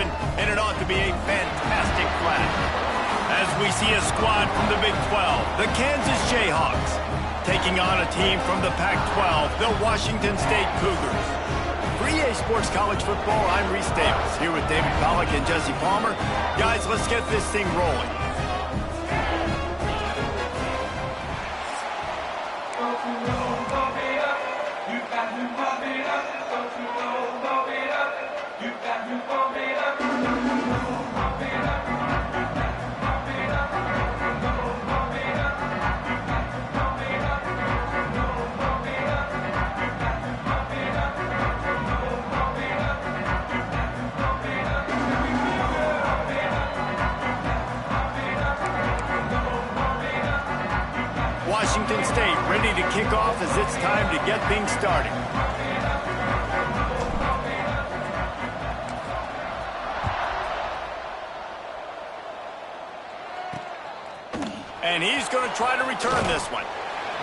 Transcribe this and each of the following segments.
possession, and it ought to be a fantastic flag. As we see a squad from the Big 12, the Kansas Jayhawks, taking on a team from the Pac-12, the Washington State Cougars. For EA Sports College Football, I'm Reese Davis, here with David Pollack and Jesse Palmer. Guys, let's get this thing rolling. Washington State ready to kick off as it's time to get things started. And he's going to try to return this one.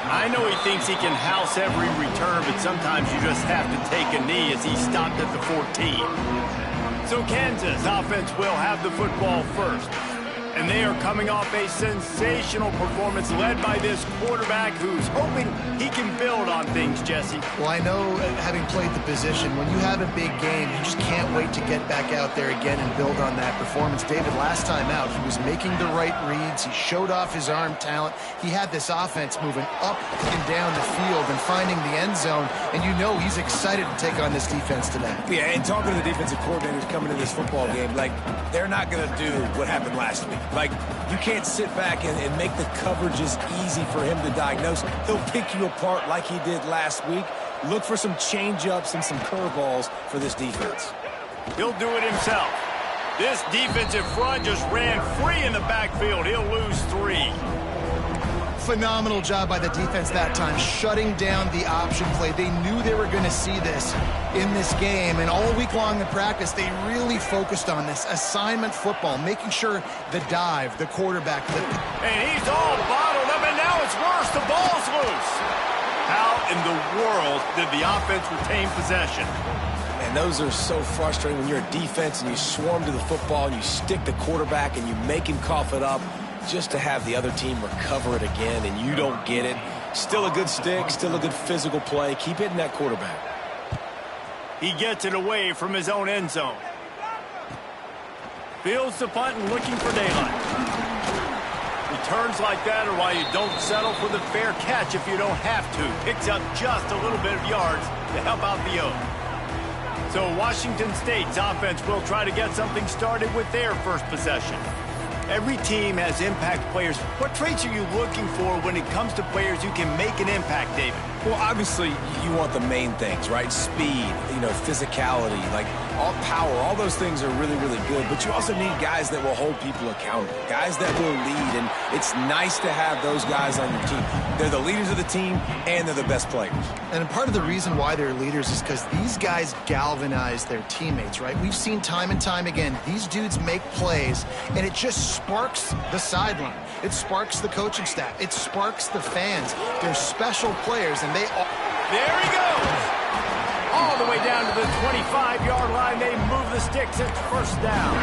I know he thinks he can house every return, but sometimes you just have to take a knee as he stopped at the 14. So Kansas offense will have the football first. And they are coming off a sensational performance led by this quarterback who's hoping he can build on things, Jesse. Well, I know, having played the position, when you have a big game, you just can't wait to get back out there again and build on that performance. David, last time out, he was making the right reads. He showed off his arm talent. He had this offense moving up and down the field and finding the end zone. And you know he's excited to take on this defense today. Yeah, and talking to the defensive coordinators coming into this football game, like, they're not going to do what happened last week. Like, you can't sit back and make the coverages easy for him to diagnose. He'll pick you apart like he did last week. Look for some change-ups and some curveballs for this defense. He'll do it himself. This defensive front just ran free in the backfield. He'll lose 3. Phenomenal job by the defense that time, shutting down the option play. They knew they were going to see this in this game, and all week long in practice, they really focused on this assignment football, making sure the dive, the quarterback, and he's all bottled up, and now it's worse. The ball's loose. How in the world did the offense retain possession? And those are so frustrating when you're a defense and you swarm to the football and you stick the quarterback and you make him cough it up, just to have the other team recover it again and you don't get it. Still a good stick, still a good physical play. Keep hitting that quarterback. He gets it away from his own end zone. Fields the punt and looking for daylight. Returns like that are why you don't settle for the fair catch if you don't have to. Picks up just a little bit of yards to help out the O. So Washington State's offense will try to get something started with their first possession. Every team has impact players. What traits are you looking for when it comes to players who can make an impact, David? Well, obviously, you want the main things, right? Speed, physicality, like all power, all those things are really, really good. But you also need guys that will hold people accountable, guys that will lead. And it's nice to have those guys on your team. They're the leaders of the team, and they're the best players. And part of the reason why they're leaders is because these guys galvanize their teammates, right? We've seen time and time again, these dudes make plays, and it just sparks the sideline. It sparks the coaching staff. It sparks the fans. They're special players, and they all... There he goes! All the way down to the 25-yard line. They move the sticks. It's first down.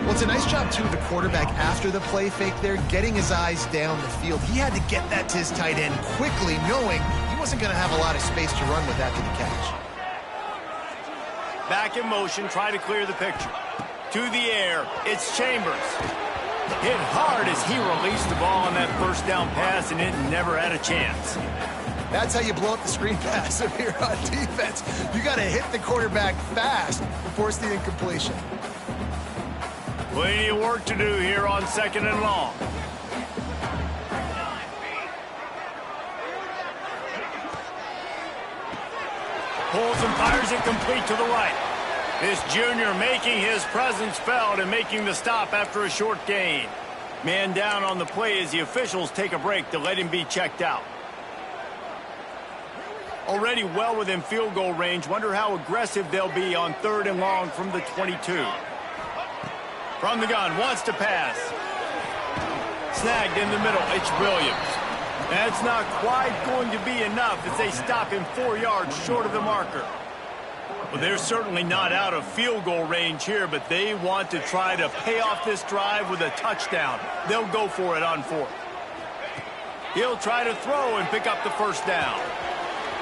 Well, it's a nice job, too, of the quarterback after the play fake there, getting his eyes down the field. He had to get that to his tight end quickly, knowing he wasn't going to have a lot of space to run with after the catch. Back in motion, try to clear the picture. To the air, it's Chambers. Hit hard as he released the ball on that first down pass, and it never had a chance. That's how you blow up the screen pass if you're on defense. You got to hit the quarterback fast to force the incompletion. Plenty of work to do here on 2nd and long. Pulls and fires it complete to the right. This junior making his presence felt and making the stop after a short gain. Man down on the play as the officials take a break to let him be checked out. Already well within field goal range. Wonder how aggressive they'll be on 3rd and long from the 22. From the gun, wants to pass. Snagged in the middle, it's Williams. That's not quite going to be enough as they stop him 4 yards short of the marker. Well, they're certainly not out of field goal range here, but they want to try to pay off this drive with a touchdown. They'll go for it on fourth. He'll try to throw and pick up the first down.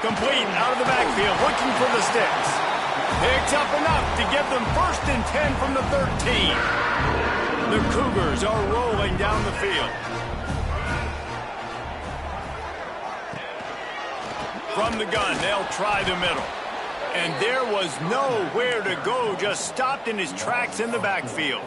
Complete out of the backfield, looking for the sticks. Picks up enough to give them 1st and 10 from the 13. The Cougars are rolling down the field. From the gun, they'll try the middle. And there was nowhere to go, just stopped in his tracks in the backfield.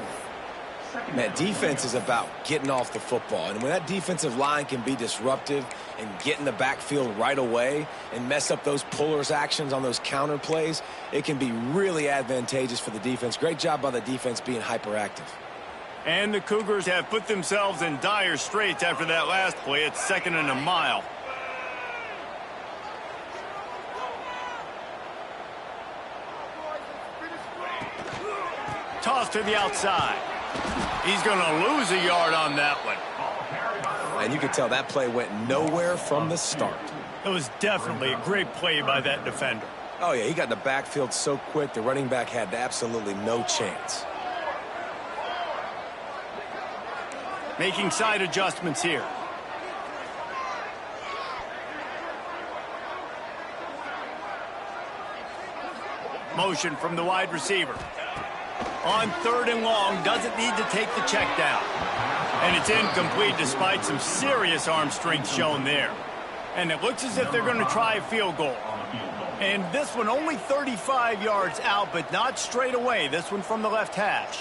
Man, defense is about getting off the football. And when that defensive line can be disruptive and get in the backfield right away and mess up those pullers actions on those counter plays, it can be really advantageous for the defense. Great job by the defense being hyperactive. And the Cougars have put themselves in dire straits after that last play. It's 2nd and a mile. Toss to the outside. He's going to lose a yard on that one. And you can tell that play went nowhere from the start. It was definitely a great play by that defender. Oh, yeah, he got in the backfield so quick, the running back had absolutely no chance. Making side adjustments here. Motion from the wide receiver. On 3rd and long, doesn't need to take the check down. And it's incomplete despite some serious arm strength shown there. And it looks as if they're going to try a field goal. And this one only 35 yards out, but not straight away. This one from the left hash.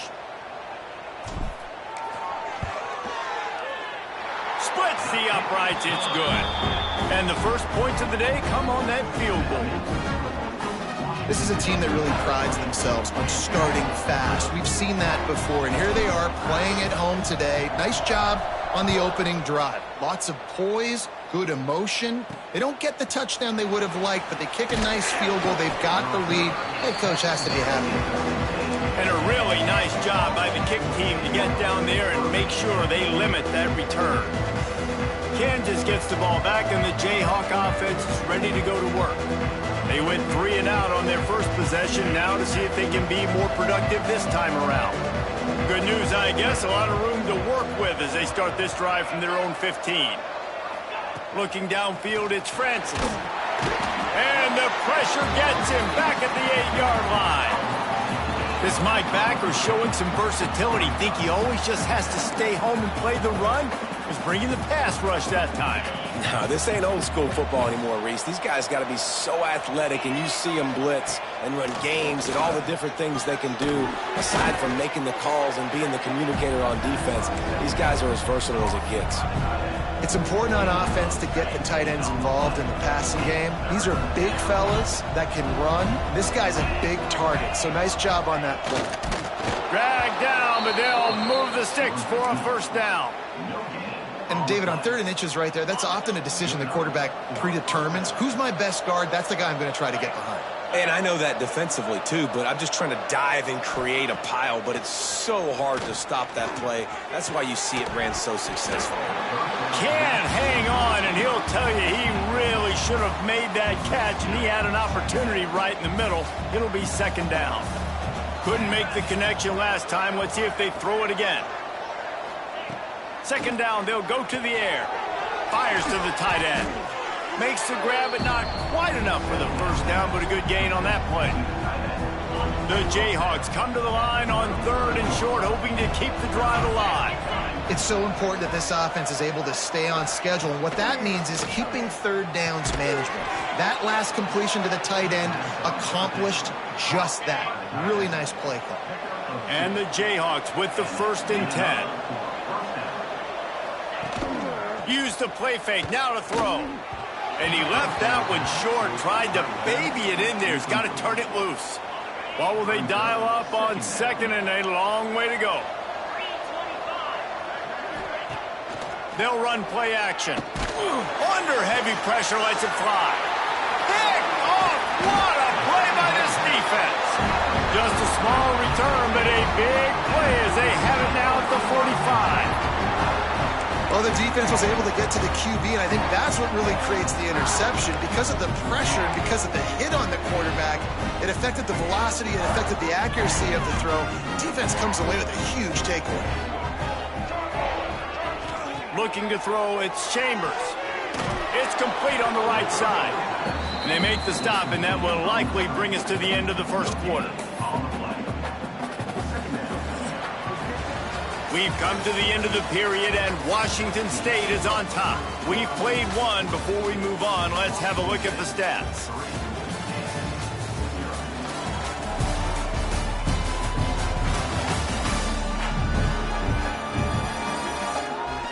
Splits the uprights, it's good. And the first points of the day come on that field goal. This is a team that really prides themselves on starting fast. We've seen that before, and here they are playing at home today. Nice job on the opening drive. Lots of poise, good emotion. They don't get the touchdown they would have liked, but they kick a nice field goal. They've got the lead. Head coach has to be happy. And a really nice job by the kick team to get down there and make sure they limit that return. Kansas gets the ball back, and the Jayhawk offense is ready to go to work. They went 3 and out on their first possession, now to see if they can be more productive this time around. Good news, I guess, a lot of room to work with as they start this drive from their own 15. Looking downfield, it's Francis. And the pressure gets him back at the 8-yard line. This Mike backer showing some versatility. Think he always just has to stay home and play the run? Was bringing the pass rush that time. No, this ain't old school football anymore, Reese. These guys got to be so athletic, and you see them blitz and run games and all the different things they can do aside from making the calls and being the communicator on defense. These guys are as versatile as it gets. It's important on offense to get the tight ends involved in the passing game. These are big fellas that can run. This guy's a big target, so nice job on that play. Dragged down, but they'll move the sticks for a first down. And, David, on 3rd and inches right there, that's often a decision the quarterback predetermines. Who's my best guard? That's the guy I'm going to try to get behind. And I know that defensively, too, but I'm just trying to dive and create a pile, but it's so hard to stop that play. That's why you see it ran so successfully. Can hang on, and he'll tell you he really should have made that catch, and he had an opportunity right in the middle. It'll be 2nd down. Couldn't make the connection last time. Let's see if they throw it again. 2nd down, they'll go to the air. Fires to the tight end. Makes the grab, but not quite enough for the first down, but a good gain on that play. The Jayhawks come to the line on 3rd and short, hoping to keep the drive alive. It's so important that this offense is able to stay on schedule, and what that means is keeping 3rd downs management. That last completion to the tight end accomplished just that. Really nice play call. And the Jayhawks with the 1st and 10. Used the play fake, now to throw. And he left that one short, tried to baby it in there. He's got to turn it loose. What will they dial up on 2nd and a long way to go? They'll run play action. Under heavy pressure, lets it fly. Pick off! What a play by this defense. Just a small return, but a big play as they have it now at the 45. Well, the defense was able to get to the QB, and I think that's what really creates the interception. Because of the pressure and because of the hit on the quarterback, it affected the velocity, it affected the accuracy of the throw. Defense comes away with a huge takeaway. Looking to throw, it's Chambers. It's complete on the right side. And they make the stop, and that will likely bring us to the end of the first quarter. We've come to the end of the period, and Washington State is on top. We've played one. Before we move on, let's have a look at the stats.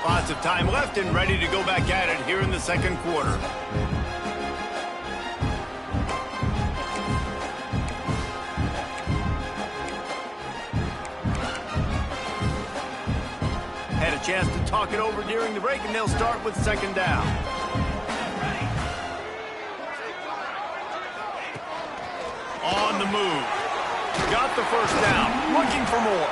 Lots of time left and ready to go back at it here in the second quarter. Had a chance to talk it over during the break, and they'll start with second down. On the move. Got the first down. Looking for more.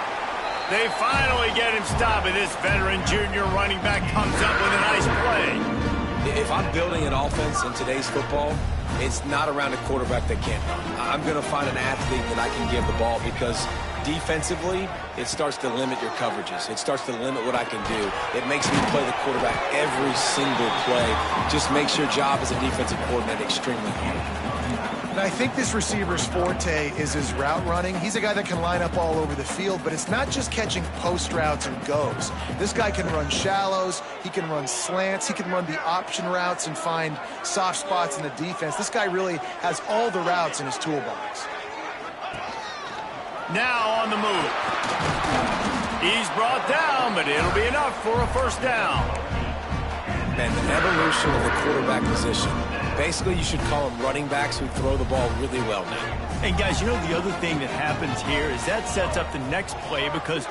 They finally get him stopped, and this veteran junior running back comes up with a nice play. If I'm building an offense in today's football, it's not around a quarterback that can't run. I'm going to find an athlete that I can give the ball, because defensively, it starts to limit your coverages. It starts to limit what I can do. It makes me play the quarterback every single play. Just makes your job as a defensive coordinator extremely hard. And I think this receiver's forte is his route running. He's a guy that can line up all over the field, but it's not just catching post routes and goes. This guy can run shallows, he can run slants, he can run the option routes and find soft spots in the defense. This guy really has all the routes in his toolbox. Now on the move. He's brought down, but it'll be enough for a first down. And the evolution of the quarterback position. Basically, you should call them running backs who throw the ball really well now. And guys, you know the other thing that happens here is that sets up the next play, because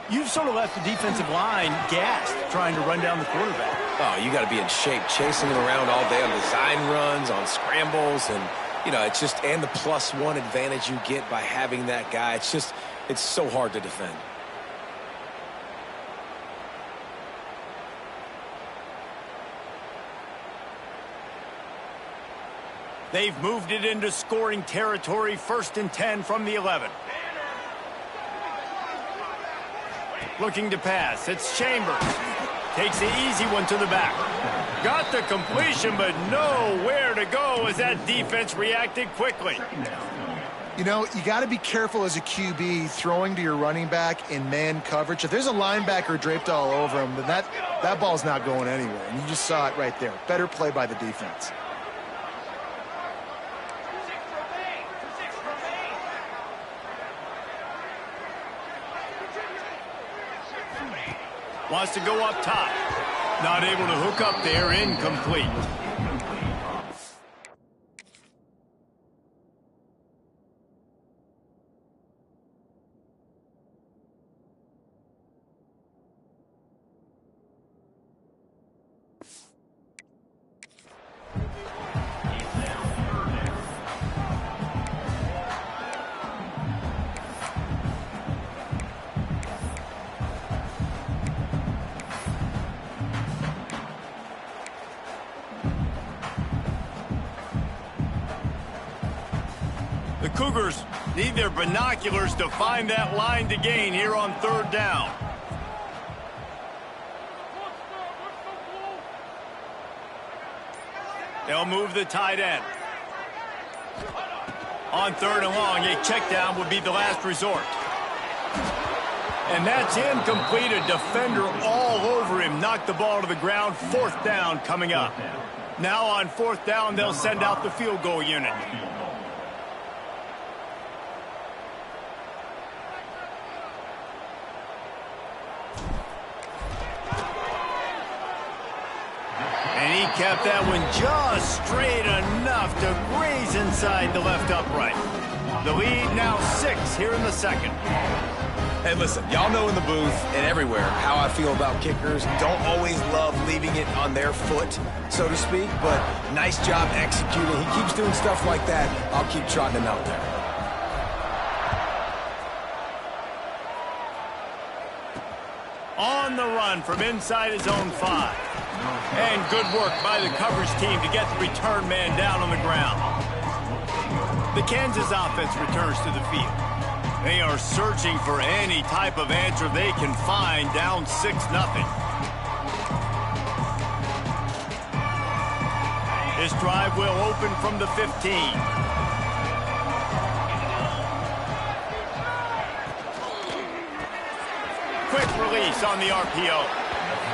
you've sort of left the defensive line gassed trying to run down the quarterback. Oh, you got to be in shape, chasing him around all day on design runs, on scrambles, and, you know, it's just, and the +1 advantage you get by having that guy. It's just, it's so hard to defend. They've moved it into scoring territory, 1st and 10 from the 11. Looking to pass, it's Chambers. Takes the easy one to the back. Got the completion, but nowhere to go as that defense reacted quickly. You know, you got to be careful as a QB throwing to your running back in man coverage. If there's a linebacker draped all over him, then that ball's not going anywhere. And you just saw it right there. Better play by the defense. Wants to go up top. Not able to hook up there, incomplete. The Cougars need their binoculars to find that line to gain here on 3rd down. They'll move the tight end. On 3rd and long, a check down would be the last resort. And that's incomplete. A defender all over him. Knocked the ball to the ground. 4th down coming up. Now on 4th down, they'll send out the field goal unit. And he kept that one just straight enough to graze inside the left upright. The lead now 6 here in the second. Hey, listen, y'all know in the booth and everywhere how I feel about kickers. Don't always love leaving it on their foot, so to speak, but nice job executing. He keeps doing stuff like that. I'll keep trotting him out there. On the run from inside his own 5. And good work by the coverage team to get the return man down on the ground. The Kansas offense returns to the field. They are searching for any type of answer they can find, down 6-0. This drive will open from the 15. Quick release on the RPO.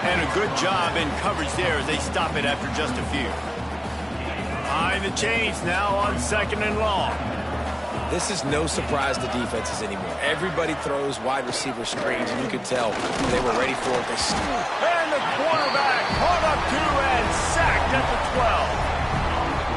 And a good job in coverage there as they stop it after just a few. Behind the chains now on 2nd and long. This is no surprise to defenses anymore. Everybody throws wide receiver screens, and you could tell they were ready for it. They start. And the quarterback caught up to and sacked at the 12.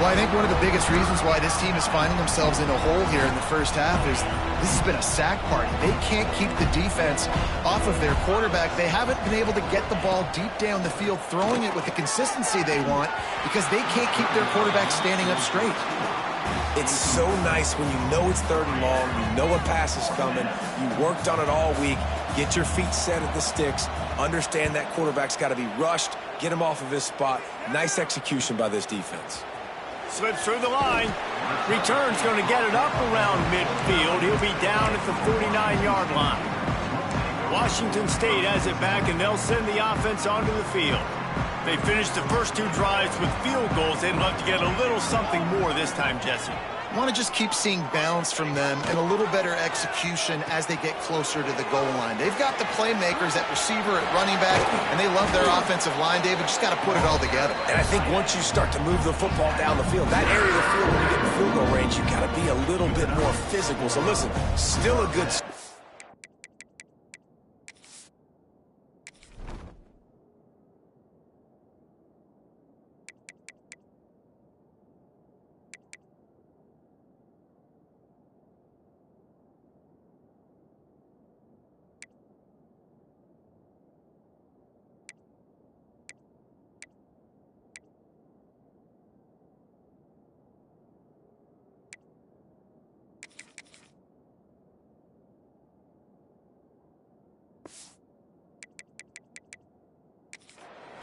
Well, I think one of the biggest reasons why this team is finding themselves in a hole here in the first half is this has been a sack party. They can't keep the defense off of their quarterback. They haven't been able to get the ball deep down the field, throwing it with the consistency they want because they can't keep their quarterback standing up straight. It's so nice when you know it's 3rd and long, you know a pass is coming, you worked on it all week, get your feet set at the sticks, understand that quarterback's got to be rushed, get him off of his spot. Nice execution by this defense. Slips through the line. Return's going to get it up around midfield. He'll be down at the 49-yard line. Washington State has it back, and they'll send the offense onto the field. They finished the first 2 drives with field goals. They'd love to get a little something more this time, Jesse. Want to just keep seeing bounce from them and a little better execution as they get closer to the goal line. They've got the playmakers at receiver, at running back, and they love their offensive line, David. Just got to put it all together. And I think once you start to move the football down the field, that area of the field when you get in field goal range, you got to be a little bit more physical. So listen, still a good...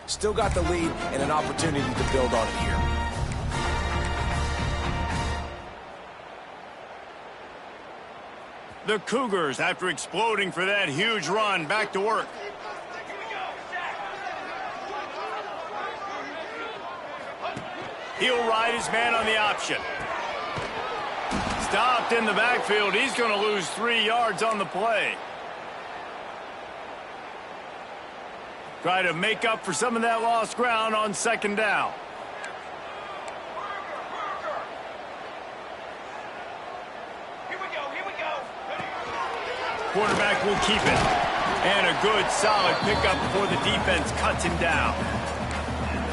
Still got the lead and an opportunity to build on it here. The Cougars, after exploding for that huge run, back to work. He'll ride his man on the option. Stopped in the backfield. He's going to lose 3 yards on the play. Try to make up for some of that lost ground on 2nd down. Here we go. Quarterback will keep it. And a good, solid pickup before the defense cuts him down.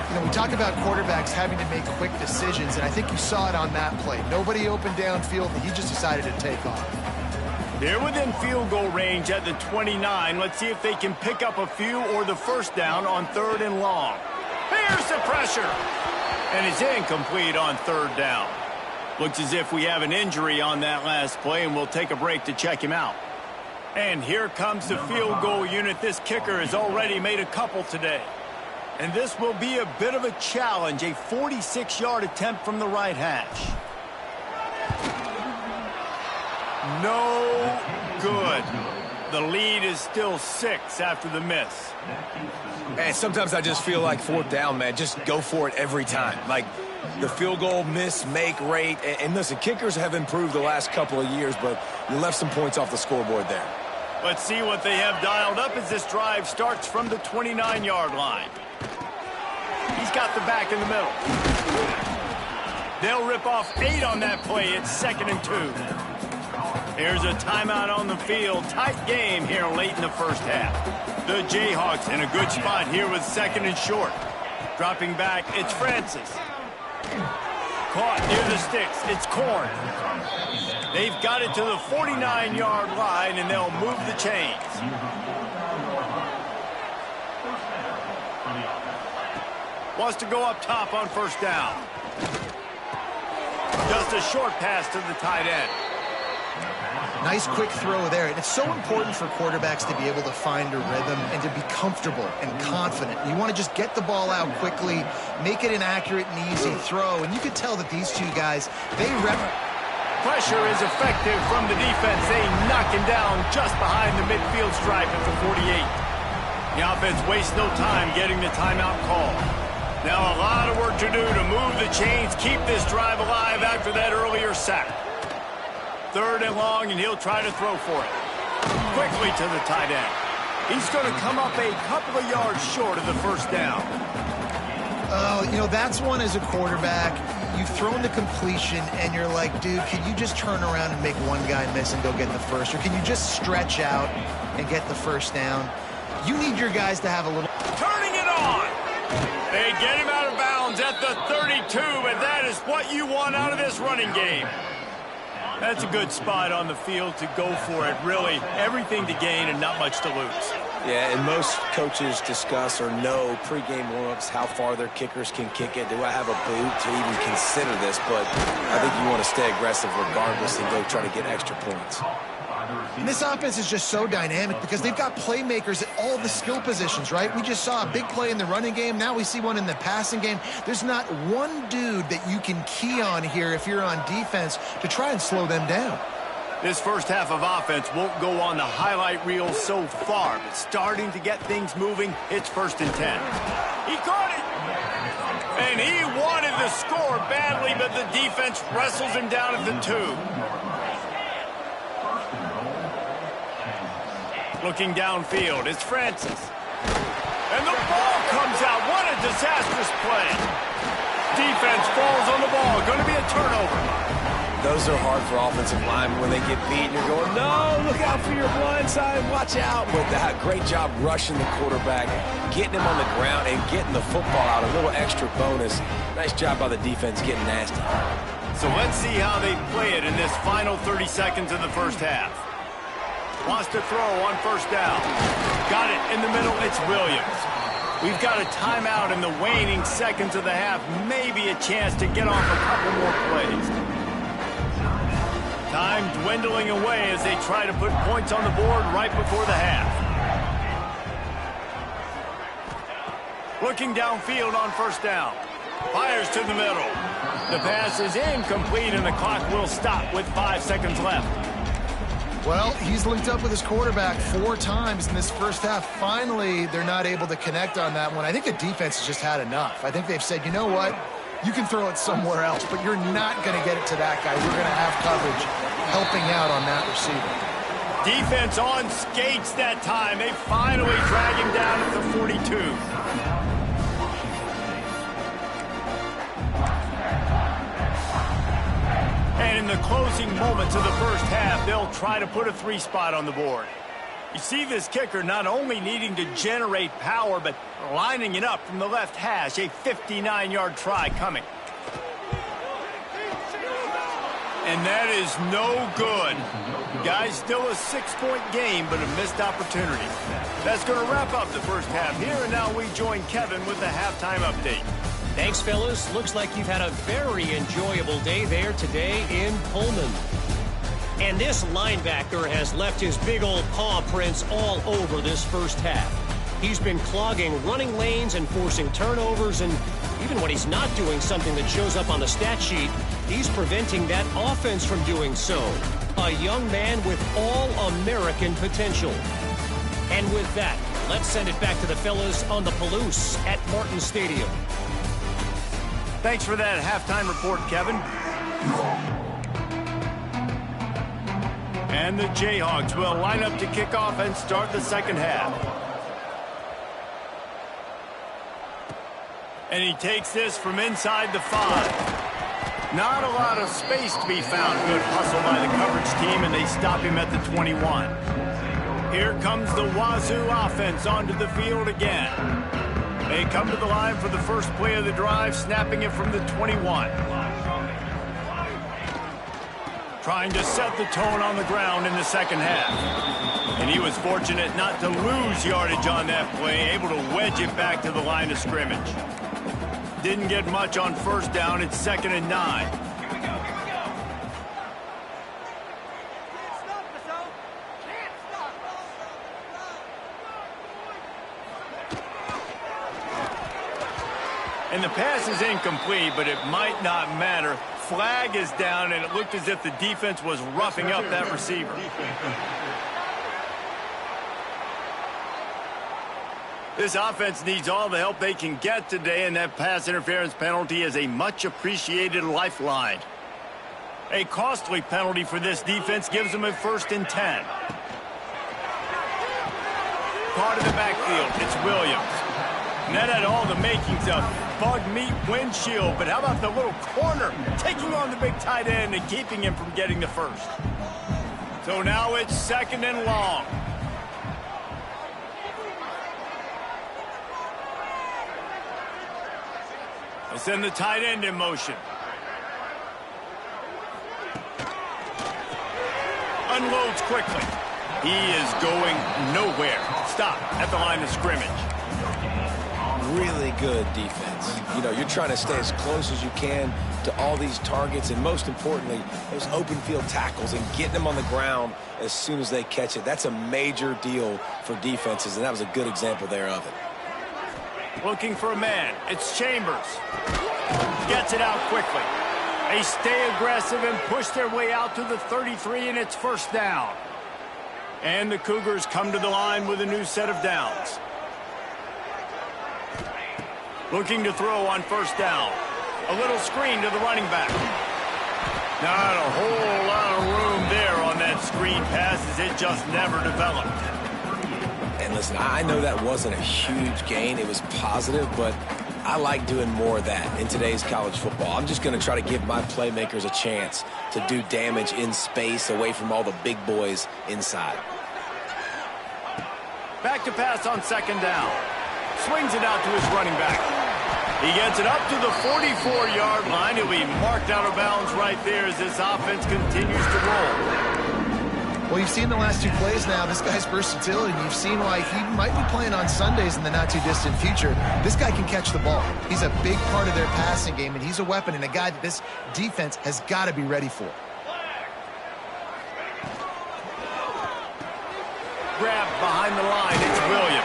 You know, we talk about quarterbacks having to make quick decisions, and I think you saw it on that play. Nobody open downfield, and he just decided to take off. They're within field goal range at the 29. Let's see if they can pick up a few or the first down on 3rd and long. Here's the pressure. And it's incomplete on 3rd down. Looks as if we have an injury on that last play, and we'll take a break to check him out. And here comes the field goal unit. This kicker has already made a couple today. And this will be a bit of a challenge, a 46-yard attempt from the right hash. No good. The lead is still 6 after the miss. And sometimes I just feel like 4th down, man. Just go for it every time. Like the field goal miss-make rate. And listen, kickers have improved the last couple of years, but you left some points off the scoreboard there. Let's see what they have dialed up as this drive starts from the 29-yard line. He's got the back in the middle. They'll rip off 8 on that play. It's 2nd and 2. Here's a timeout on the field. Tight game here late in the first half. The Jayhawks in a good spot here with 2nd and short. Dropping back, it's Francis. Caught near the sticks, it's Korn. They've got it to the 49-yard line, and they'll move the chains. Wants to go up top on 1st down. Just a short pass to the tight end. Nice quick throw there. And it's so important for quarterbacks to be able to find a rhythm and to be comfortable and confident. You want to just get the ball out quickly, make it an accurate and easy throw. And you could tell that these two guys, they Pressure is effective from the defense. They knock him down just behind the midfield stripe at the 48. The offense wastes no time getting the timeout call. Now a lot of work to do to move the chains, keep this drive alive after that earlier sack. 3rd and long, and he'll try to throw for it. Quickly to the tight end. He's going to come up a couple of yards short of the first down. Oh, you know, that's one as a quarterback. You've thrown the completion, and you're like, dude, can you just turn around and make one guy miss and go get the first? Or can you just stretch out and get the first down? You need your guys to have a little... Turning it on! They get him out of bounds at the 32, and that is what you want out of this running game. That's a good spot on the field to go for it. Really, everything to gain and not much to lose. Yeah, and most coaches discuss or know pregame warm-ups how far their kickers can kick it. Do I have a boot to even consider this? But I think you want to stay aggressive regardless and go try to get extra points. And this offense is just so dynamic because they've got playmakers at all the skill positions, right? We just saw a big play in the running game. Now we see one in the passing game. There's not one dude that you can key on here if you're on defense to try and slow them down. This first half of offense won't go on the highlight reel so far, but starting to get things moving, it's 1st and 10. He caught it! And he wanted the score badly, but the defense wrestles him down at the 2. Looking downfield, it's Francis. And the ball comes out. What a disastrous play. Defense falls on the ball. Going to be a turnover. Those are hard for offensive linemen when they get beat. You're going, no, look out for your blind side. Watch out. But that great job rushing the quarterback, getting him on the ground, and getting the football out. A little extra bonus. Nice job by the defense getting nasty. So let's see how they play it in this final 30 seconds of the first half. Wants to throw on 1st down. Got it in the middle. It's Williams. We've got a timeout in the waning seconds of the half. Maybe a chance to get off a couple more plays. Time dwindling away as they try to put points on the board right before the half. Looking downfield on 1st down. Fires to the middle. The pass is incomplete, and the clock will stop with 5 seconds left. Well, he's linked up with his quarterback 4 times in this first half. Finally, they're not able to connect on that one. I think the defense has just had enough. I think they've said, you know what? You can throw it somewhere else, but you're not going to get it to that guy. You're going to have coverage helping out on that receiver. Defense on skates that time. They finally drag him down at the 42. And in the closing moments of the first half, they'll try to put a 3 spot on the board. You see this kicker not only needing to generate power, but lining it up from the left hash. A 59-yard try coming. And that is no good. Guys, still a 6-point game, but a missed opportunity. That's going to wrap up the first half here, and now we join Kevin with the halftime update. Thanks, fellas. Looks like you've had a very enjoyable day there today in Pullman. And this linebacker has left his big old paw prints all over this first half. He's been clogging running lanes and forcing turnovers, and even when he's not doing something that shows up on the stat sheet, he's preventing that offense from doing so. A young man with all-American potential. And with that, let's send it back to the fellas on the Palouse at Martin Stadium. Thanks for that halftime report, Kevin. And the Jayhawks will line up to kick off and start the second half. And he takes this from inside the 5. Not a lot of space to be found. Good hustle by the coverage team, and they stop him at the 21. Here comes the Wazzou offense onto the field again. They come to the line for the first play of the drive, snapping it from the 21. Trying to set the tone on the ground in the second half. And he was fortunate not to lose yardage on that play, able to wedge it back to the line of scrimmage. Didn't get much on 1st down. It's 2nd and 9. And the pass is incomplete, but it might not matter. Flag is down, and it looked as if the defense was roughing up that receiver. This offense needs all the help they can get today, and that pass interference penalty is a much-appreciated lifeline. A costly penalty for this defense gives them a 1st and 10. Part of the backfield, it's Williams. And that had all the makings of bug meat windshield, but how about the little corner taking on the big tight end and keeping him from getting the first? So now it's 2nd and long. They'll send the tight end in motion. Unloads quickly. He is going nowhere. Stop at the line of scrimmage. Really good defense. You know, you're trying to stay as close as you can to all these targets, and most importantly, those open field tackles and getting them on the ground as soon as they catch it. That's a major deal for defenses, and that was a good example there of it. Looking for a man. It's Chambers. Gets it out quickly. They stay aggressive and push their way out to the 33, and it's 1st down. And the Cougars come to the line with a new set of downs. Looking to throw on 1st down. A little screen to the running back. Not a whole lot of room there on that screen pass, as it just never developed. And listen, I know that wasn't a huge gain. It was positive, but I like doing more of that in today's college football. I'm just going to try to give my playmakers a chance to do damage in space away from all the big boys inside. Back to pass on 2nd down. Swings it out to his running back. He gets it up to the 44-yard line. He'll be marked out of bounds right there as this offense continues to roll. Well, you've seen the last 2 plays now. This guy's versatility. You've seen why he might be playing on Sundays in the not-too-distant future. This guy can catch the ball. He's a big part of their passing game, and he's a weapon and a guy that this defense has got to be ready for. Grab behind the line, it's Williams.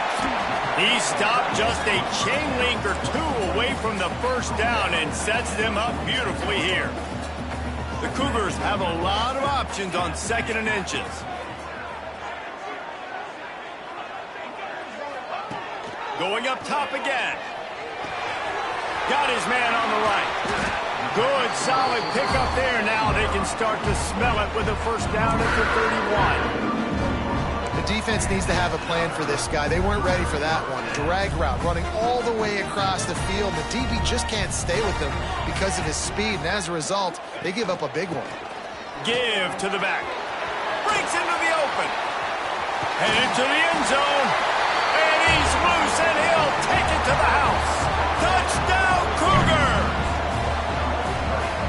He stopped just a chain link or 2 away from the 1st down and sets them up beautifully here. The Cougars have a lot of options on 2nd and inches. Going up top again. Got his man on the right. Good, solid pickup there. Now they can start to smell it with a 1st down at the 31. The defense needs to have a plan for this guy. They weren't ready for that one. Drag route, running all the way across the field. The DB just can't stay with him because of his speed, and as a result, they give up a big one. Give to the back. Breaks into the open. Headed to the end zone. And he's loose, and he'll take it to the house. Touchdown, Cougar!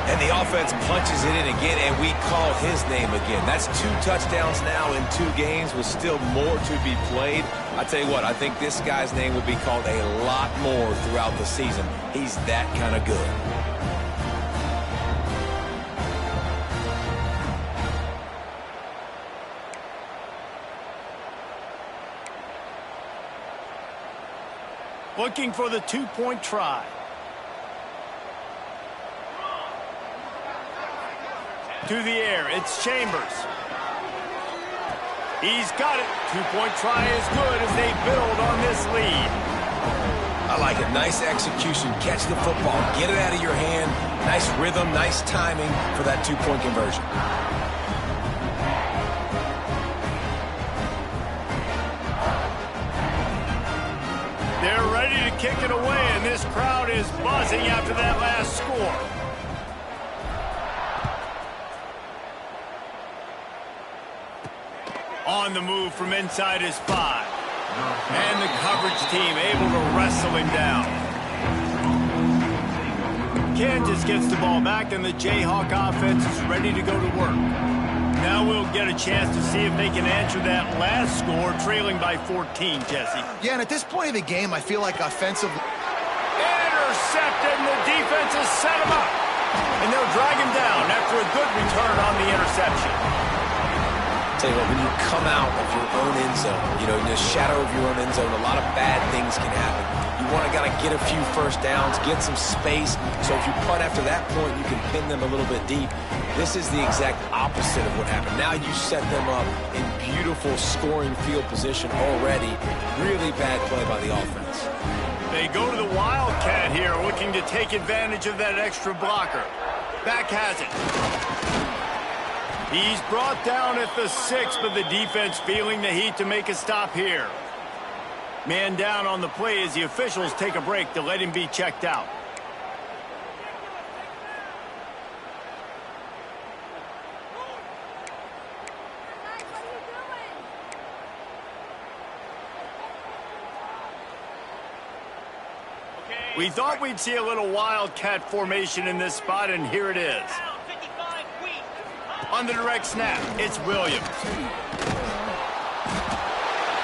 And the offense punches it in again, and we call his name again. That's 2 touchdowns now in 2 games with still more to be played. I tell you what, I think this guy's name will be called a lot more throughout the season. He's that kind of good. Looking for the 2-point try. To the air, it's Chambers. He's got it. 2-point try is good as they build on this lead. I like it. Nice execution. Catch the football. Get it out of your hand. Nice rhythm, nice timing for that 2-point conversion. They're ready to kick it away, and this crowd is buzzing after that last score. On the move from inside his 5. And the coverage team able to wrestle him down. Kansas gets the ball back, and the Jayhawk offense is ready to go to work. Now we'll get a chance to see if they can answer that last score, trailing by 14, Jesse. Yeah, and at this point of the game, I feel like offensively... Intercepted, and the defense has set him up. And they'll drag him down after a good return on the interception. Tell you what, when you come out of your own end zone, you know, in the shadow of your own end zone, a lot of bad things can happen. You You want to get a few first downs, get some space. So if you punt after that point, you can pin them a little bit deep. This is the exact opposite of what happened. Now you set them up in beautiful scoring field position already. Really bad play by the offense. They go to the Wildcat here, looking to take advantage of that extra blocker. Back has it. He's brought down at the 6, but the defense feeling the heat to make a stop here. Man down on the play as the officials take a break to let him be checked out. We thought we'd see a little Wildcat formation in this spot, and here it is. On the direct snap, it's Williams.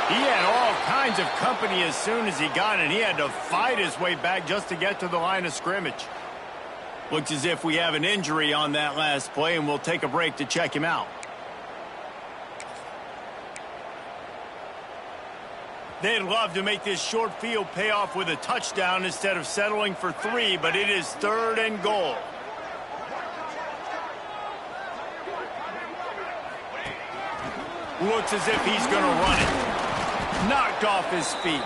He had all kinds of company as soon as he got it. He had to fight his way back just to get to the line of scrimmage. Looks as if we have an injury on that last play, and we'll take a break to check him out. They'd love to make this short field pay off with a touchdown instead of settling for 3, but it is 3rd and goal. Looks as if he's going to run it. Knocked off his feet.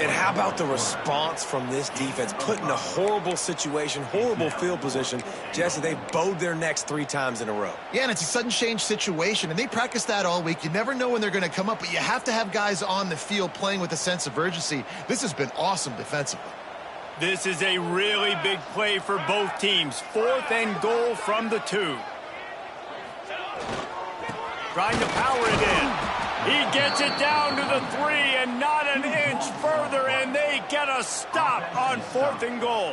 And how about the response from this defense? Put in a horrible situation, horrible field position. Jesse, they bowed their necks 3 times in a row. Yeah, and it's a sudden change situation, and they practice that all week. You never know when they're going to come up, but you have to have guys on the field playing with a sense of urgency. This has been awesome defensively. This is a really big play for both teams. 4th and goal from the 2. Trying to power it in. He gets it down to the 3 and not an inch further, and they get a stop on 4th and goal.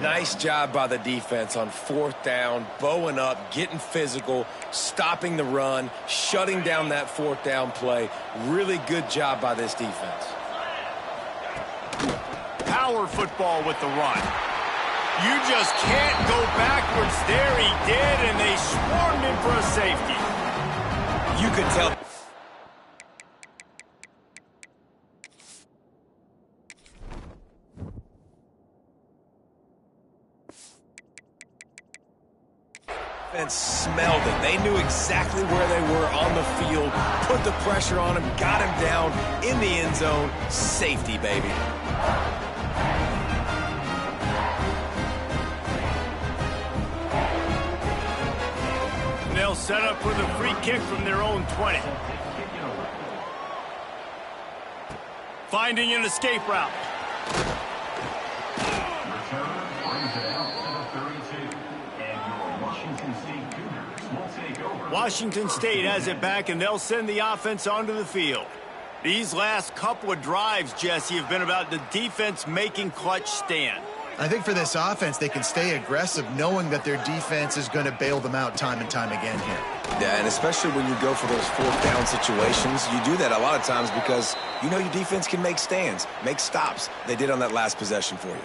Nice job by the defense on 4th down, bowing up, getting physical, stopping the run, shutting down that 4th down play. Really good job by this defense. Power football with the run. You just can't go backwards. There he did, and they swarmed him for a safety. You could tell. And smelled it. They knew exactly where they were on the field, put the pressure on him, got him down in the end zone. Safety, baby. They'll set up for the free kick from their own 20. Finding an escape route. Washington State has it back, and they'll send the offense onto the field. These last couple of drives, Jesse, have been about the defense making clutch stand. I think for this offense, they can stay aggressive knowing that their defense is going to bail them out time and time again here. Yeah, and especially when you go for those 4th down situations, you do that a lot of times because you know your defense can make stands, make stops. They did on that last possession for you.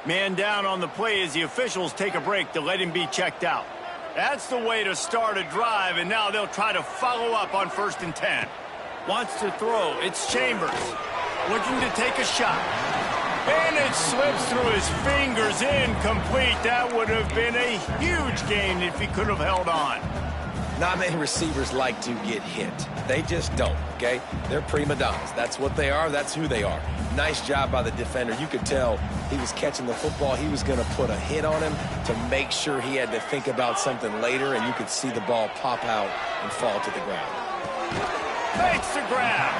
Man down on the play as the officials take a break to let him be checked out. That's the way to start a drive, and now they'll try to follow up on 1st and 10. Wants to throw. It's Chambers. Looking to take a shot. And it slips through his fingers, incomplete. That would have been a huge gain if he could have held on. Not many receivers like to get hit. They just don't, okay? They're prima donnas. That's what they are. That's who they are. Nice job by the defender. You could tell he was catching the football. He was going to put a hit on him to make sure he had to think about something later, and you could see the ball pop out and fall to the ground. Makes the grab.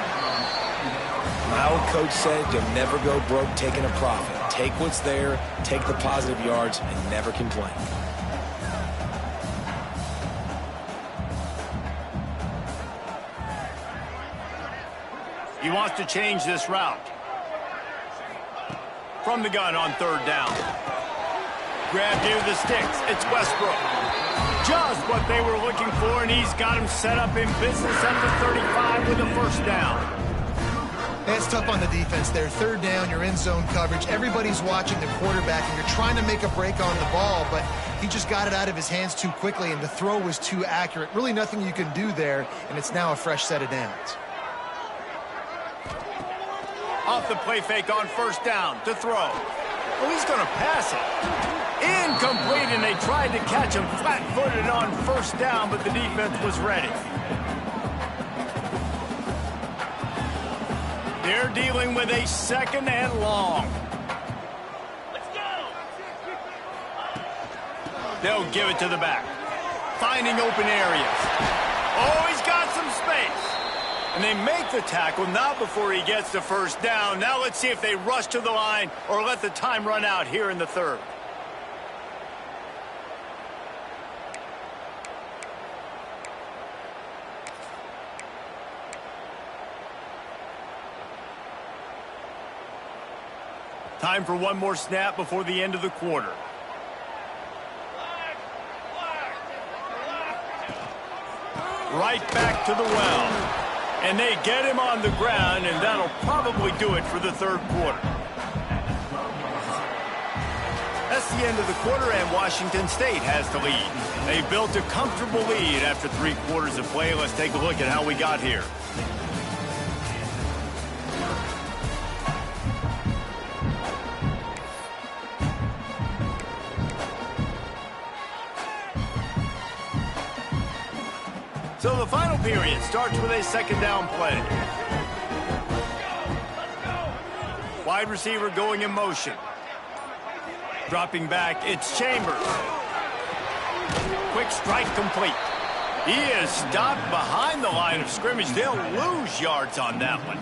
My old coach said you'll never go broke taking a profit. Take what's there, take the positive yards, and never complain. He wants to change this route. From the gun on 3rd down. Grab near the sticks. It's Westbrook. Just what they were looking for, and he's got him set up in business at the 35 with a 1st down. It's tough on the defense there. 3rd down, you're in zone coverage. Everybody's watching the quarterback, and you're trying to make a break on the ball, but he just got it out of his hands too quickly, and the throw was too accurate. Really nothing you can do there, and it's now a fresh set of downs. Off the play fake on first down to throw. Well, he's going to pass it. Incomplete, and they tried to catch him flat-footed on first down, but the defense was ready. They're dealing with a second and long. Let's go! They'll give it to the back. Finding open areas. Oh, he's got some space. And they make the tackle, not before he gets the first down. Now let's see if they rush to the line or let the time run out here in the third. Time for one more snap before the end of the quarter. Right back to the well. And they get him on the ground, and that'll probably do it for the third quarter. That's the end of the quarter, and Washington State has the lead. They built a comfortable lead after 3 quarters of play. Let's take a look at how we got here. So the final period starts with a second down play. Wide receiver going in motion. Dropping back, it's Chambers. Quick strike complete. He is stopped behind the line of scrimmage. They'll lose yards on that one.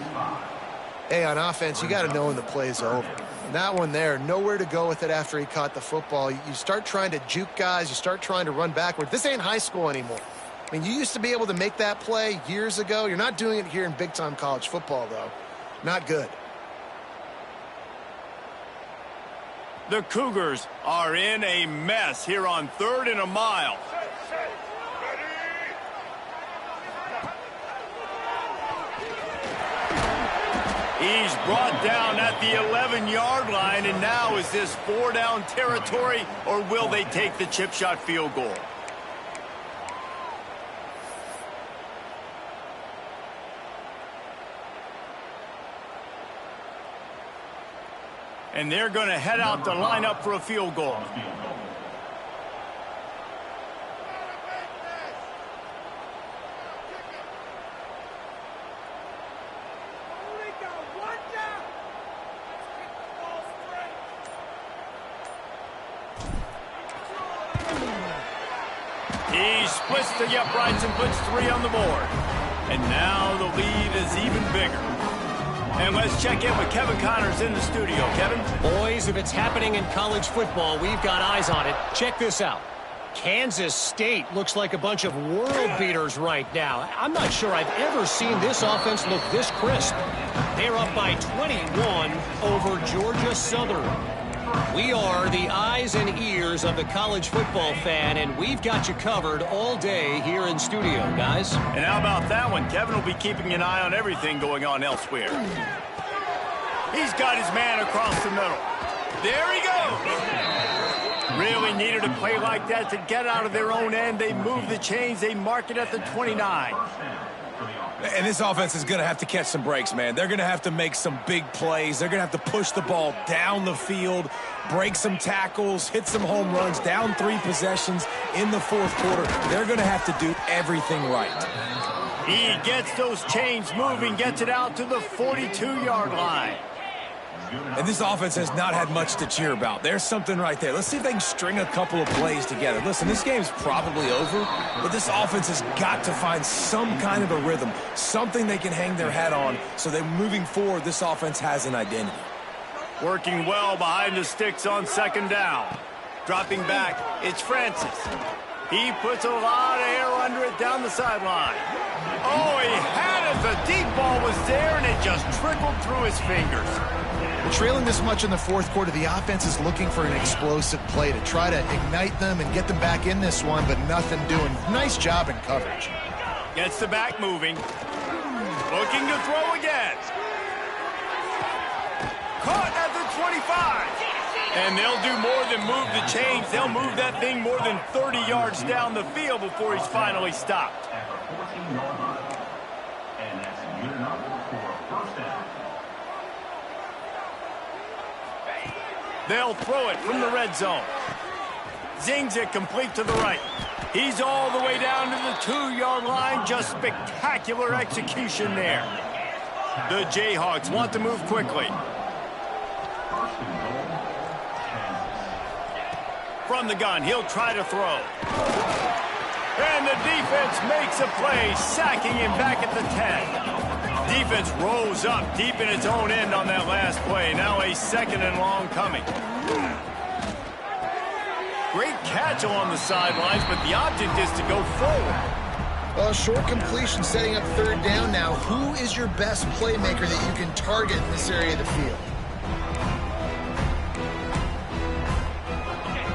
Hey, on offense, you got to know when the play's over. And that one there, nowhere to go with it after he caught the football. You start trying to juke guys. You start trying to run backward. This ain't high school anymore. I mean, you used to be able to make that play years ago. You're not doing it here in big-time college football, though. Not good. The Cougars are in a mess here on 3rd and a mile. He's brought down at the 11-yard line, and now is this 4-down territory, or will they take the chip shot field goal? And they're going to head out to line up for a field goal. He splits the uprights and puts 3 on the board. And now the lead is even bigger. And let's check in with Kevin Connors in the studio. Kevin? Boys, if it's happening in college football, we've got eyes on it. Check this out. Kansas State looks like a bunch of world beaters right now. I'm not sure I've ever seen this offense look this crisp. They're up by 21 over Georgia Southern. We are the eyes and ears of the college football fan, and we've got you covered all day here in studio, guys. And how about that one? Kevin will be keeping an eye on everything going on elsewhere. He's got his man across the middle. There he goes. Really needed a play like that to get out of their own end. They move the chains. They mark it at the 29. And this offense is going to have to catch some breaks, man. They're going to have to make some big plays. They're going to have to push the ball down the field, break some tackles, hit some home runs, down 3 possessions in the 4th quarter. They're going to have to do everything right. He gets those chains moving, gets it out to the 42-yard line. And this offense has not had much to cheer about. There's something right there. Let's see if they can string a couple of plays together. Listen, this game's probably over, but this offense has got to find some kind of a rhythm, something they can hang their hat on, so that moving forward, this offense has an identity. Working well behind the sticks on 2nd down. Dropping back, it's Francis. He puts a lot of air under it down the sideline. Oh, he had it. The deep ball was there, and it just trickled through his fingers. Trailing this much in the 4th quarter, the offense is looking for an explosive play to try to ignite them and get them back in this one, but nothing doing. Nice job in coverage. Gets the back moving. Looking to throw again. Caught at the 25. And they'll do more than move the chains. They'll move that thing more than 30 yards down the field before he's finally stopped. They'll throw it from the red zone. Zings it complete to the right. He's all the way down to the 2-yard line. Just spectacular execution there. The Jayhawks want to move quickly. From the gun, he'll try to throw. And the defense makes a play, sacking him back at the 10. Defense rose up deep in its own end on that last play. Now a 2nd and long coming. Great catch along the sidelines, but the object is to go forward. Short completion setting up 3rd down now. Who is your best playmaker that you can target in this area of the field?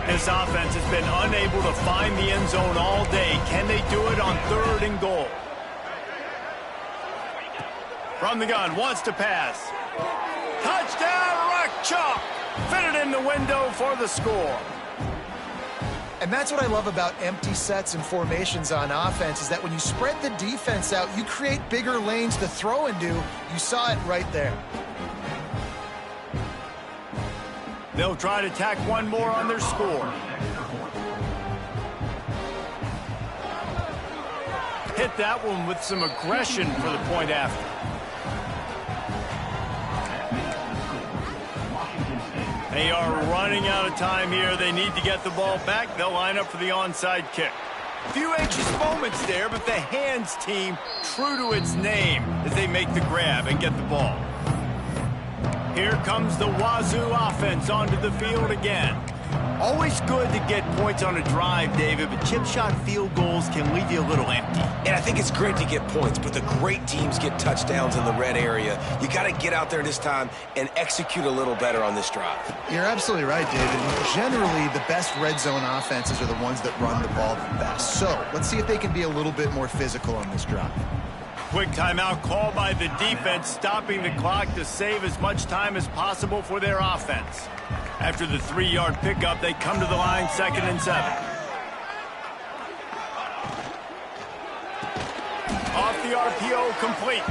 This offense has been unable to find the end zone all day. Can they do it on 3rd and goal? From the gun, wants to pass. Touchdown, Rock Chalk! Fitted in the window for the score. And that's what I love about empty sets and formations on offense, is that when you spread the defense out, you create bigger lanes to throw into. You saw it right there. They'll try to tack one more on their score. Hit that one with some aggression for the point after. They are running out of time here. They need to get the ball back. They'll line up for the onside kick. Few anxious moments there, but the hands team true to its name as they make the grab and get the ball. Here comes the Wazzou offense onto the field again. Always good to get points on a drive, David, but chip shot field goals can leave you a little empty. And I think it's great to get points, but the great teams get touchdowns in the red area. You got to get out there this time and execute a little better on this drive. You're absolutely right, David. Generally, the best red zone offenses are the ones that run the ball the best. So let's see if they can be a little bit more physical on this drive. Quick timeout called by the defense, stopping the clock to save as much time as possible for their offense. After the 3-yard pickup, they come to the line, 2nd and 7. Off the RPO, complete.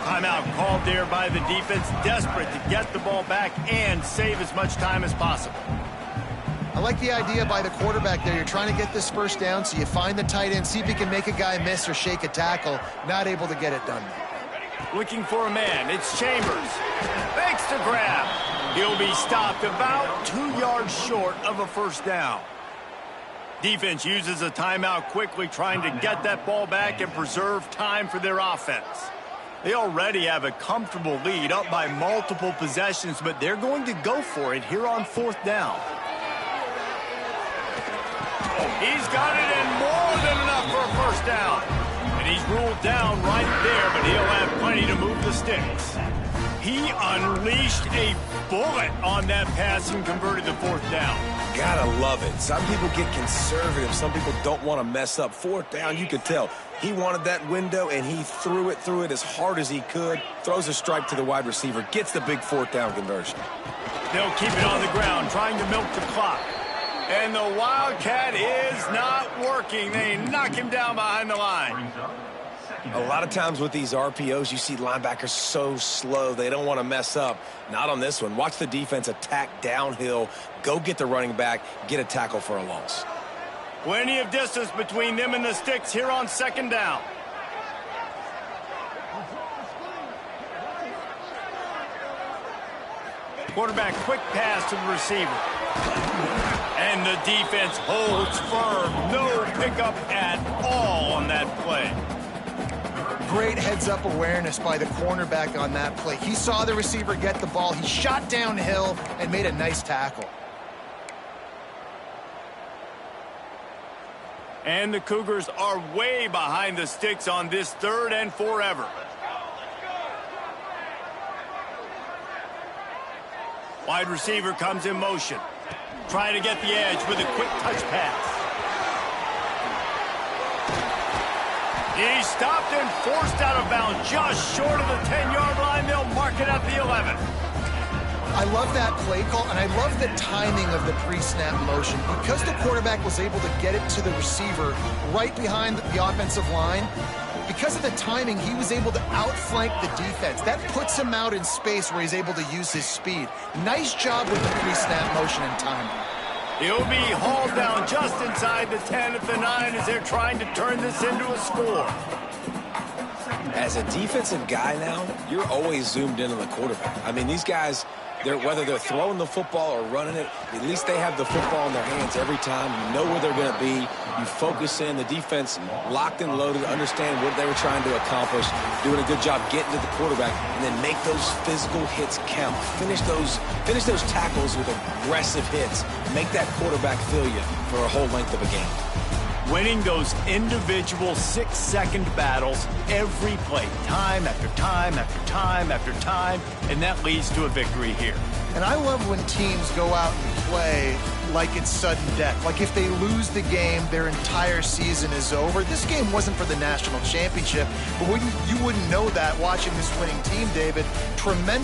Timeout called there by the defense, desperate to get the ball back and save as much time as possible. I like the idea by the quarterback there. You're trying to get this 1st down, so you find the tight end, see if he can make a guy miss or shake a tackle. Not able to get it done. Looking for a man. It's Chambers. Makes the grab. He'll be stopped about 2 yards short of a 1st down. Defense uses a timeout quickly, trying to get that ball back and preserve time for their offense. They already have a comfortable lead, up by multiple possessions, but they're going to go for it here on 4th down. He's got it in more than enough for a 1st down. And he's ruled down right there, but he'll have plenty to move the sticks. He unleashed a bullet on that pass and converted the 4th down. Gotta love it. Some people get conservative. Some people don't want to mess up. 4th down, you could tell. He wanted that window, and he threw it as hard as he could. Throws a strike to the wide receiver. Gets the big 4th down conversion. They'll keep it on the ground, trying to milk the clock. And the Wildcat is not working. They knock him down behind the line. A lot of times with these RPOs, you see linebackers so slow. They don't want to mess up. Not on this one. Watch the defense attack downhill. Go get the running back. Get a tackle for a loss. Plenty of distance between them and the sticks here on 2nd down. Quarterback, quick pass to the receiver. And the defense holds firm. No pickup at all on that play. Great heads-up awareness by the cornerback on that play. He saw the receiver get the ball. He shot downhill and made a nice tackle. And the Cougars are way behind the sticks on this 3rd and forever. Wide receiver comes in motion. Trying to get the edge with a quick touch pass. He's stopped and forced out of bounds just short of the 10-yard line. They'll mark it at the 11. I love that play call, and I love the timing of the pre-snap motion. Because the quarterback was able to get it to the receiver right behind the offensive line, because of the timing, he was able to outflank the defense. That puts him out in space where he's able to use his speed. Nice job with the pre-snap motion and timing. He'll be hauled down just inside the 10 at the 9 as they're trying to turn this into a score. As a defensive guy now, you're always zoomed in on the quarterback. I mean, these guys, whether they're throwing the football or running it, at least they have the football in their hands every time. You know where they're going to be. You focus in. The defense locked and loaded, understand what they were trying to accomplish, doing a good job getting to the quarterback, and then make those physical hits count. Finish those tackles with aggressive hits. Make that quarterback feel you for a whole length of a game. Winning those individual 6-second battles every play, time after time after time after time, and that leads to a victory here. And I love when teams go out and play like it's sudden death. Like if they lose the game, their entire season is over. This game wasn't for the national championship, but you wouldn't know that watching this winning team, David. Tremendous